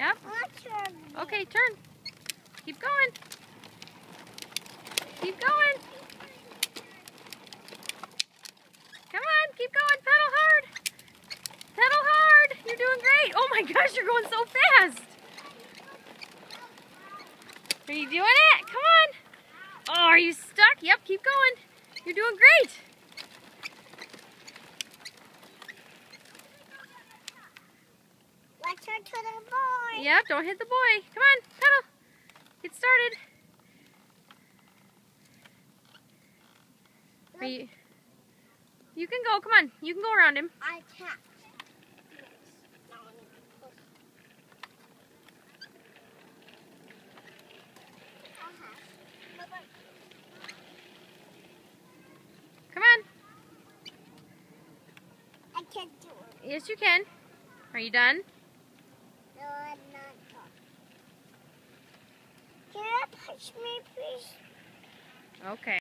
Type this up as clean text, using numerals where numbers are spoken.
Yep. Okay, turn. Keep going. Keep going. Come on, keep going. Pedal hard. Pedal hard. You're doing great. Oh my gosh, you're going so fast. Are you doing it? Come on. Oh, are you stuck? Yep, keep going. You're doing great. Let's turn to the boy. Yep, don't hit the boy. Come on, pedal. Get started. Are you can go. Come on. You can go around him. I can't. Come on. I can't do it. Yes, you can. Are you done? No, I'm not done. Can you push me, please? Okay.